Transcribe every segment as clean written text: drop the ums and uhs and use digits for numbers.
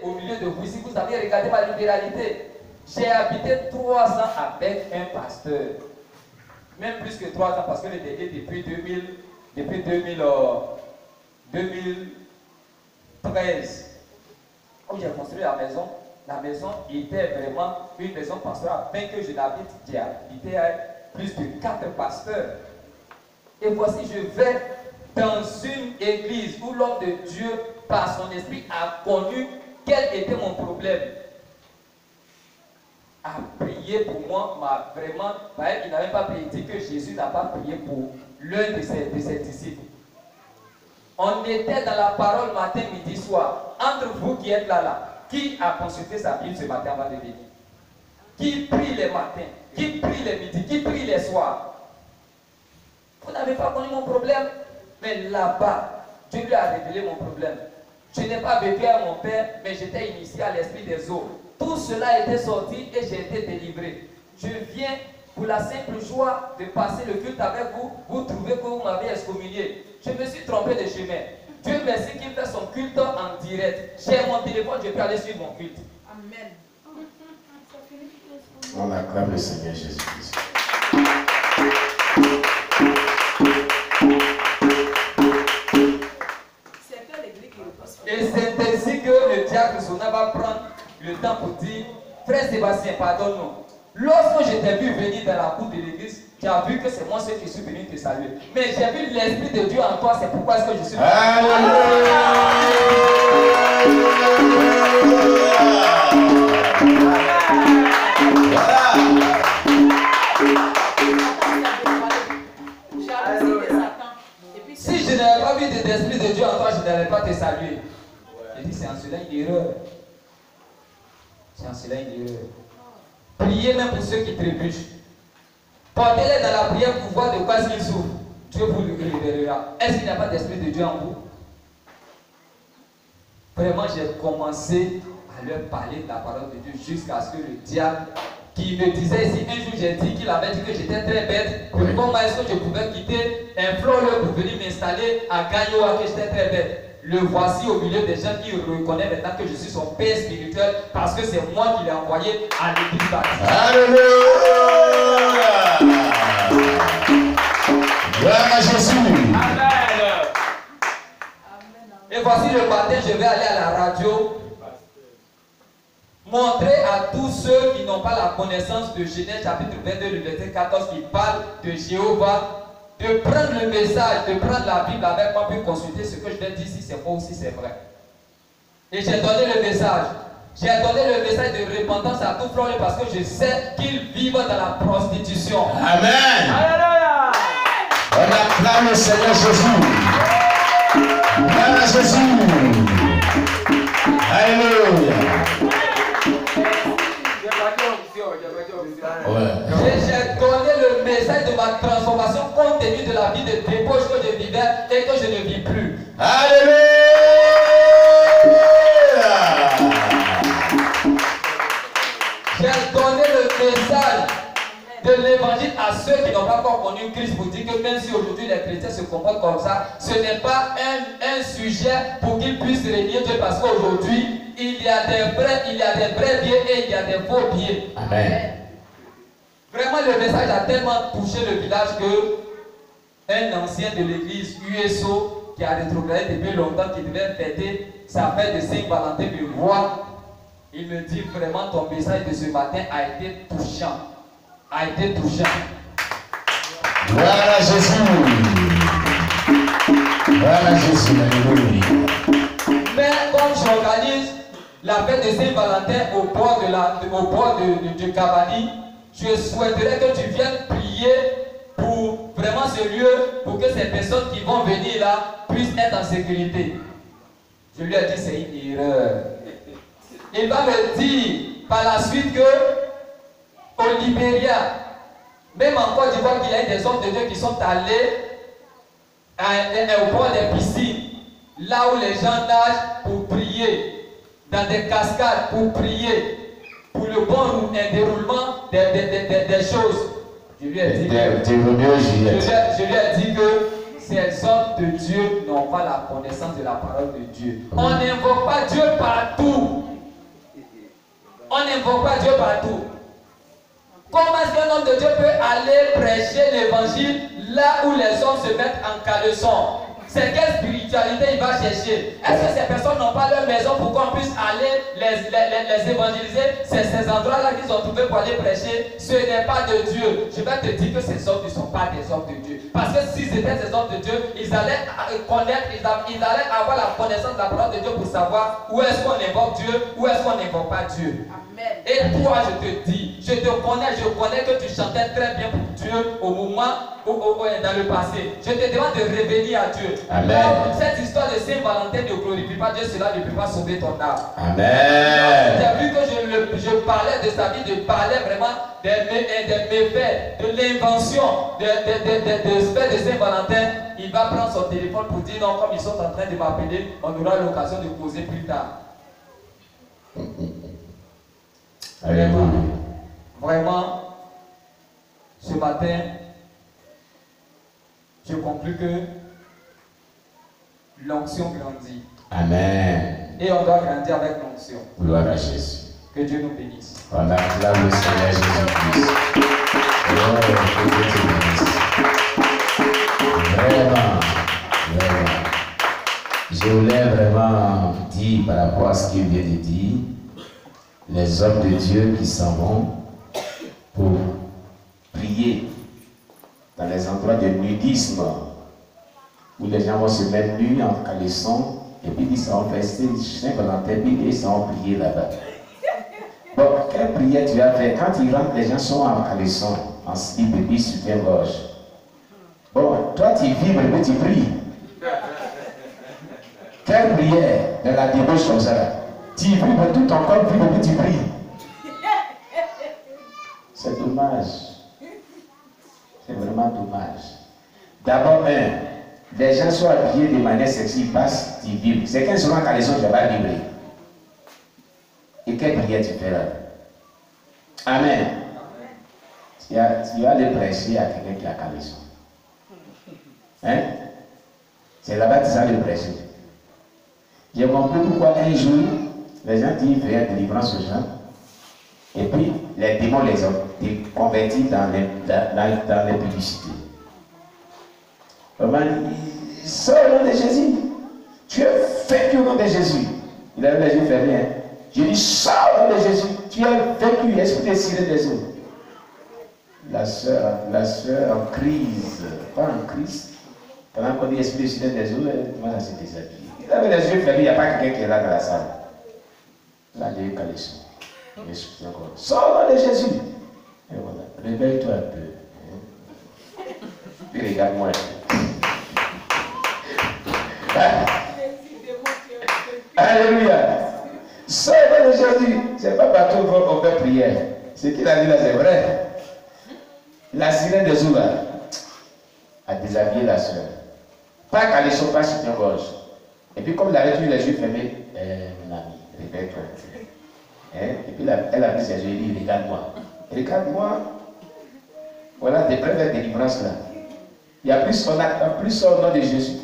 au milieu de vous. Si vous avez regardé ma libéralité, j'ai habité 3 ans avec un pasteur. Même plus que 3 ans parce que le dernier depuis 2013, où j'ai construit la maison était vraiment une maison pastorale. Bien que je l'habite, j'ai habité avec plus de 4 pasteurs. Et voici, je vais dans une église où l'homme de Dieu, par son esprit, a connu quel était mon problème. A prié pour moi, m'a vraiment, il n'avait pas prié, dit que Jésus n'a pas prié pour l'un de ses disciples. On était dans la parole matin, midi, soir. Entre vous qui êtes là, qui a consulté sa Bible ce matin avant de venir? Qui prie les matins? Qui prie les midis? Qui prie les soirs? Vous n'avez pas connu mon problème? Mais là-bas, Dieu lui a révélé mon problème. Je n'ai pas vécu à mon père, mais j'étais initié à l'esprit des eaux. Tout cela était sorti et j'ai été délivré. Je viens pour la simple joie de passer le culte avec vous. Vous trouvez que vous m'avez excommunié. Je me suis trompé de chemin. Dieu merci qu'il fait son culte en direct. J'ai mon téléphone, je peux aller suivre mon culte. Amen. On acclame le Seigneur Jésus-Christ. Et c'est ainsi que le diacre Zona va prendre le temps pour dire, frère Sébastien, pardonne-nous. Lorsque je t'ai vu venir dans la cour de l'église, tu as vu que c'est moi seul qui suis venu te saluer. Mais j'ai vu l'Esprit de Dieu en toi, c'est pourquoi est-ce que je suis venu. Si je n'avais pas vu de l'Esprit de Dieu en toi, je n'allais pas te saluer. J'ai dit, c'est en cela une erreur. C'est en cela une erreur. Priez même pour ceux qui trébuchent. Portez-les dans la prière pour voir de quoi ils souffrent. Dieu vous le révélera. Est-ce qu'il n'y a pas d'Esprit de Dieu en vous? Vraiment, j'ai commencé à leur parler de la parole de Dieu jusqu'à ce que le diable qui me disait ici, un jour j'ai dit qu'il avait dit que j'étais très bête, que comment est-ce que je pouvais quitter un flot pour venir m'installer à Gagnoa, que j'étais très bête. Le voici au milieu des gens qui reconnaissent maintenant que je suis son père spirituel parce que c'est moi qui l'ai envoyé à l'église baptiste. Alléluia! Gloire à Jésus! Amen! Et voici le matin, je vais aller à la radio montrer à tous ceux qui n'ont pas la connaissance de Genèse chapitre 22, le verset 14 qui parle de Jéhovah, de prendre le message, de prendre la Bible avec moi pour consulter ce que je vais dire, si c'est faux ou si c'est vrai. Et j'ai donné le message. J'ai donné le message de repentance à tout flot parce que je sais qu'ils vivent dans la prostitution. Amen. Alléluia. On acclame le Seigneur Jésus. Gloire à Jésus. Alléluia. Ouais. J'ai donné le message de ma transformation compte tenu de la vie de débauche que je vivais et que je ne vis plus. Alléluia. J'ai donné le message de l'évangile à ceux qui n'ont pas encore connu Christ pour dire que même si aujourd'hui les chrétiens se comportent comme ça, ce n'est pas un sujet pour qu'ils puissent régner Dieu parce qu'aujourd'hui il y a des vrais biais et il y a des faux biais. Amen. Vraiment le message a tellement touché le village que un ancien de l'église USO qui a rétrogradé depuis longtemps, qui devait fêter sa fête de Saint-Valentin me voit. Il me dit vraiment ton message de ce matin a été touchant. A été touchant. Gloire à Jésus. Gloire à Jésus. Alléluia. Mais comme j'organise la fête de Saint-Valentin au bord du Cavani, je souhaiterais que tu viennes prier pour vraiment ce lieu, pour que ces personnes qui vont venir là puissent être en sécurité. Je lui ai dit c'est une erreur. Il va me dire par la suite que au Libéria, même en Côte d'Ivoire, qu'il y a des hommes de Dieu qui sont allés au bord des piscines, là où les gens nagent pour prier, dans des cascades pour prier, pour le bon déroulement des choses. Je lui ai dit que ces hommes de Dieu n'ont pas la connaissance de la parole de Dieu. On n'invoque pas Dieu partout. pas Dieu partout. Comment est-ce qu'un homme de Dieu peut aller prêcher l'évangile là où les hommes se mettent en caleçon? C'est quelle spiritualité il va chercher? Est-ce que ces personnes n'ont pas leur maison pour qu'on puisse aller les évangéliser? C'est ces endroits-là qu'ils ont trouvé pour aller prêcher. Ce n'est pas de Dieu. Je vais te dire que ces hommes ne sont pas des hommes de Dieu. Parce que si c'était des hommes de Dieu, ils allaient connaître, ils allaient avoir la connaissance de la parole de Dieu pour savoir où est-ce qu'on invoque Dieu, où est-ce qu'on n'invoque pas Dieu. Amen. Et toi, je te dis, je connais que tu chantais très bien pour Dieu au moment dans le passé. Je te demande de revenir à Dieu. Amen. Donc, cette histoire de Saint-Valentin ne glorifie pas Dieu, cela ne peut pas sauver ton âme. Amen. Tu as vu que je parlais de sa vie, je parlais vraiment des méfaits, de l'invention de Saint-Valentin. Il va prendre son téléphone pour dire non, comme ils sont en train de m'appeler, on aura l'occasion de poser plus tard. Vraiment, ce matin, je conclus que l'onction grandit. Amen. Et on doit grandir avec l'onction. Gloire à Jésus. Que Dieu nous bénisse. Voilà, là le Seigneur Jésus-Christ. Oh, que Dieu te bénisse. Vraiment. Je voulais vraiment dire par rapport à ce qu'il vient de dire, les hommes de Dieu qui s'en vont pour prier dans les endroits de nudisme où les gens vont se mettre nus en caleçon et puis ils s'en vont fester Saint-Valentin puis ils s'en vont prier là-bas. Bon, quelle prière tu as fait? Quand ils rentrent, les gens sont en caleçon, en slip et puis soutien-gorge. Bon, toi tu vibres et puis tu pries. Quelle prière dans la débauche comme ça là? Tu vibres tout ton corps, puis et puis tu pries. C'est dommage. C'est vraiment dommage. D'abord, les gens sont habillés de manière sexy, ils passent, tu vibres. C'est qu'un souvent quand les autres ne vont pas vibrer. Et quelle prière tu fais là? Amen. Tu vas aller prêcher à quelqu'un qui a caleçon. Hein? C'est là-bas que tu vas le prêcher. J'ai compris pourquoi un jour, les gens disent faire délivrance aux gens. Et puis, les démons les ont convertis dans les publicités. Sors au nom de Jésus. Tu es vaincu au nom de Jésus. Il avait les yeux fermés. Hein? Je dis, sors au nom de Jésus. Tu es vaincu, esprit de sirène des eaux. La sœur en crise, pas en crise. Pendant qu'on dit esprit de sirène des eaux, elle s'est déshabillée. Il avait les yeux fermés, il n'y a pas quelqu'un qui est là dans la salle. Là, il y a eu caleçon. Sors de Jésus. Et voilà, réveille-toi un peu. Puis regarde-moi un peu. Alléluia. Sors de Jésus. C'est pas partout qu'on fait prière. Ce qu'il a dit là, c'est vrai. La sirène des eaux là a déshabillé la soeur. Pas caleçon, pas soutien-gorge. Et puis comme il avait eu les yeux fermés, mon ami, réveille-toi un peu. Et puis elle a pris ses yeux et dit, regarde-moi. Regarde-moi. Voilà des brèves délivrances là. Il y a plus, on n'attend plus son nom de Jésus.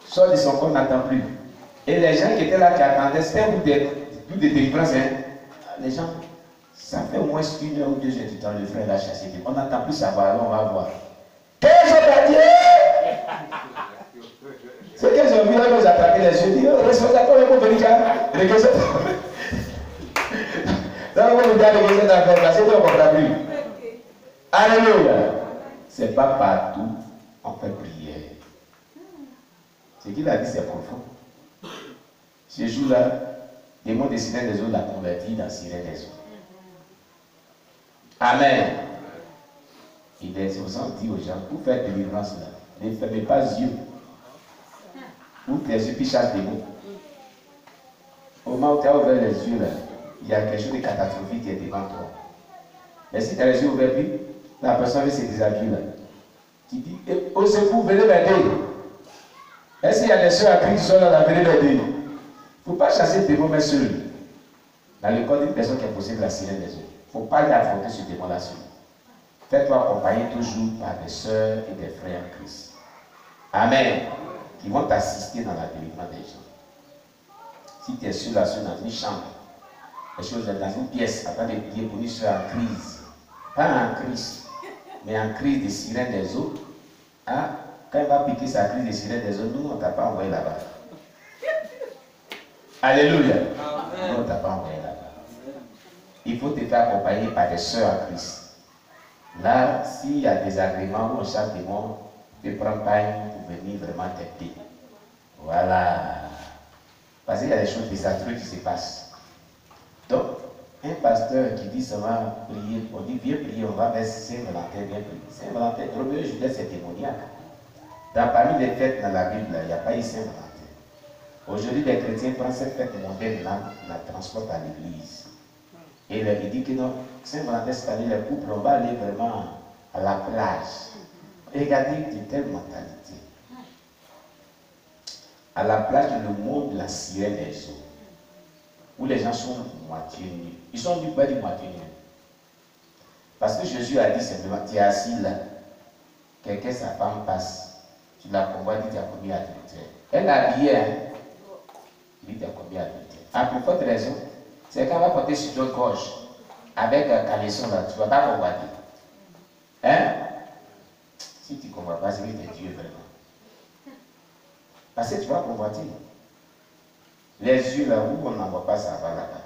Sort de son corps, on n'attend plus. Et les gens qui étaient là, qui attendaient, c'était un bout de délivrance. Hein. Les gens, ça fait au moins 1 heure ou 2 heures du temps, le frère l'a chassé. On n'attend plus savoir, alors on va voir. Qu'est-ce que ça dit? C'est qu'ils ont vu là, ils ont attrapé les yeux. Ils disent, responsable, on va venir là. Regardez ça. Donc, on va vous dire, regardez ça dans parce que on ne comprend plus. Alléluia. Ce n'est pas partout on fait prière. Ce qu'il a dit, c'est profond. Ce jour-là, les mots de sirène des eaux l'a converti dans sirène des eaux. Amen. Il est dit aux gens, pour faire délivrance là, ne fermez pas les yeux. Ou tes yeux qui chassent des mots. Au moment où tu as ouvert les yeux là, il y a quelque chose de catastrophique qui est devant toi. Mais si tu as les yeux ouverts, puis la personne veut se déshabiller là. Tu dis, au secours, venez m'aider. Est-ce qu'il y a des soeurs à Christ qui sont là, venez m'aider? Il ne faut pas chasser le démon, mais seul. Dans le cas d'une personne qui est possédée de la sirène des eaux, il ne faut pas aller affronter ce démon-là seul. Fais-toi accompagner toujours par des soeurs et des frères en Christ. Amen. Qui vont t'assister dans la délivrance des gens. Si tu es seul là, dans une chambre, les choses dans une pièce, en train de prier pour lui, soit en crise. Pas en crise, mais en crise de sirène des eaux. Hein? Quand il va piquer sa crise de sirène des eaux, nous, on ne t'a pas envoyé là-bas. Alléluia. Nous, on ne t'a pas envoyé là-bas. Il faut te faire accompagner par des sœurs en Christ. Là, s'il y a des agréments où on chante des mots, tu peux prendre paille pour venir vraiment t'aider. Voilà. Parce qu'il y a des choses désastreuses qui se passent. Donc, un pasteur qui dit seulement prier, on dit viens prier, on va vers Saint-Valentin, viens prier. Saint-Valentin, Roméo et Juliette, c'est démoniaque. Parmi les fêtes dans la Bible, il n'y a pas eu Saint-Valentin. Aujourd'hui, les chrétiens prennent cette fête mondaine-là, la transportent à l'église. Et il dit que non, Saint-Valentin, cette année, les couples, on va aller vraiment à la plage. Et regardez de telle mentalité. À la plage, le monde de la sirène des eaux, où les gens sont moitié nus. Ils sont nus, pas du moitié nus. Parce que Jésus a dit simplement, tu es assis là, quelqu'un, sa femme passe, tu la convoites, dit tu as commis adultère. Elle a habillé, hein? Il dit tu as commis adultère. À plus forte raison, c'est quand on va porter sur notre gorge, avec un caleçon là, tu ne vas pas convoiter. Hein? Si tu ne convoites pas, c'est que tu es Dieu vraiment. Parce que tu vas convoiter. Les yeux là où on n'envoie pas, ça va là-bas.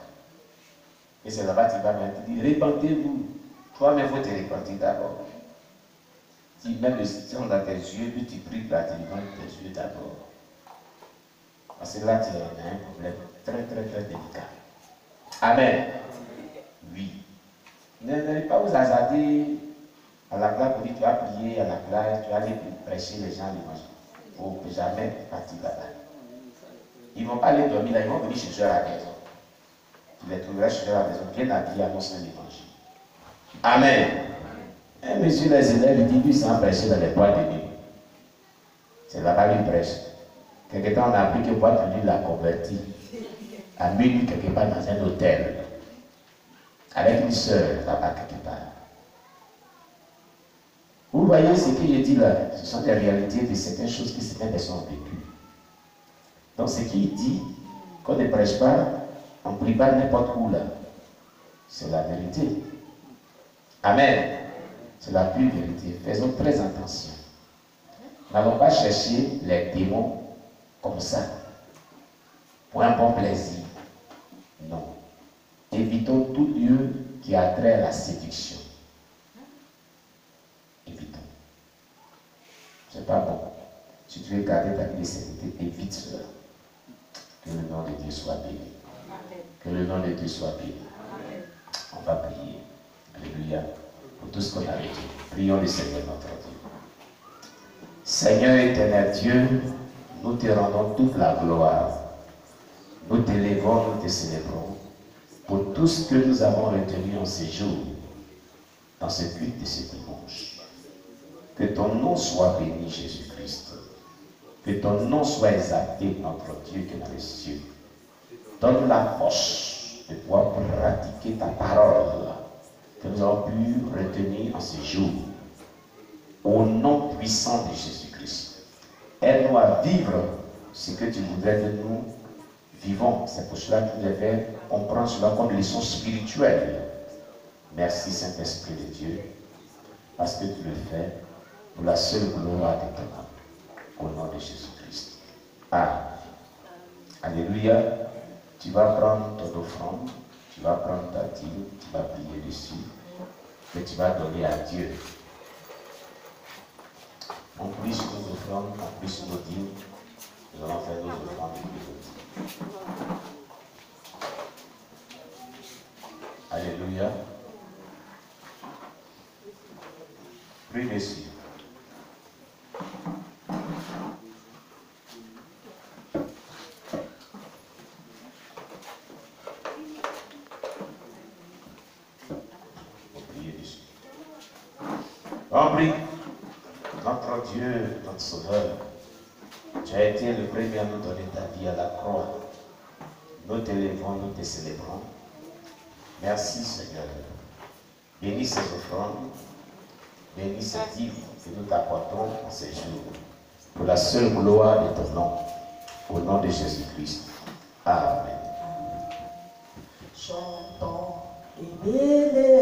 Et c'est là-bas que tu vas mettre, tu dis, répentez-vous. Toi-même, il faut te repentir d'abord. Si même le sang dans tes yeux, puis tu pries là, tu levantes tes yeux d'abord. Parce que là, tu as un problème très, très, très délicat. Amen. Oui. N'allez pas vous hasarder à la plage pour dire, tu vas prier à la plage, tu vas aller prêcher les gens l'évangile. Il ne faut jamais partir là-bas. Ils ne vont pas aller dormir là, ils vont venir chez eux à la maison. Tu les trouveras chez eux à la maison, bien habillés, annonçant l'évangile. Amen. Un monsieur les élèves, il dit, lui, sans prêcher dans les boîtes de nuit. C'est là-bas qu'il prêche. Quelque temps, on a appris que boîte de nuit l'a converti. À minuit, quelque part, dans un hôtel. Avec une sœur, là-bas, quelque part. Vous voyez ce que je dis là, ce sont des réalités de certaines choses que certaines personnes ont vécues. Donc, ce qu'il dit, qu'on ne prêche pas, on ne prie pas n'importe où là. C'est la vérité. Amen. C'est la pure vérité. Faisons très attention. N'allons pas chercher les démons comme ça, pour un bon plaisir. Non. Évitons tout lieu qui a trait à la séduction. Évitons. C'est pas bon. Si tu veux garder ta vie de sécurité, évite cela. Que le nom de Dieu soit béni. Que le nom de Dieu soit béni. On va prier. Alléluia. Pour tout ce qu'on a dit. Prions le Seigneur notre Dieu. Seigneur éternel Dieu, nous te rendons toute la gloire. Nous t'élèvons, nous te célébrons pour tout ce que nous avons retenu en ces jours, dans ce culte de ce dimanche. Que ton nom soit béni, Jésus-Christ. Que ton nom soit exalté, notre Dieu qui est dans les cieux. Donne la force de pouvoir pratiquer ta parole que nous avons pu retenir en ces jours. Au nom puissant de Jésus-Christ. Aide-nous à vivre ce que tu voudrais que nous vivons. C'est pour cela que nous devons comprendre cela comme leçon spirituelle. Merci Saint-Esprit de Dieu, parce que tu le fais pour la seule gloire de ton nom. Au nom de Jésus-Christ. Amen. Alléluia. Tu vas prendre ton offrande, tu vas prendre ta dîme, tu vas prier dessus, et tu vas donner à Dieu. On prie sur nos offrandes, on prie sur nos dîmes, nous allons faire nos offrandes et nos dîmes. Alléluia. Prie dessus. On prie. Notre Dieu, notre Sauveur, tu as été le premier à nous donner ta vie à la croix. Nous t'élèvons, nous te célébrons. Merci Seigneur. Bénis ces offrandes, bénis ces dîmes que nous t'apportons en ces jours. Pour la seule gloire de ton nom. Au nom de Jésus-Christ. Amen. Chantons et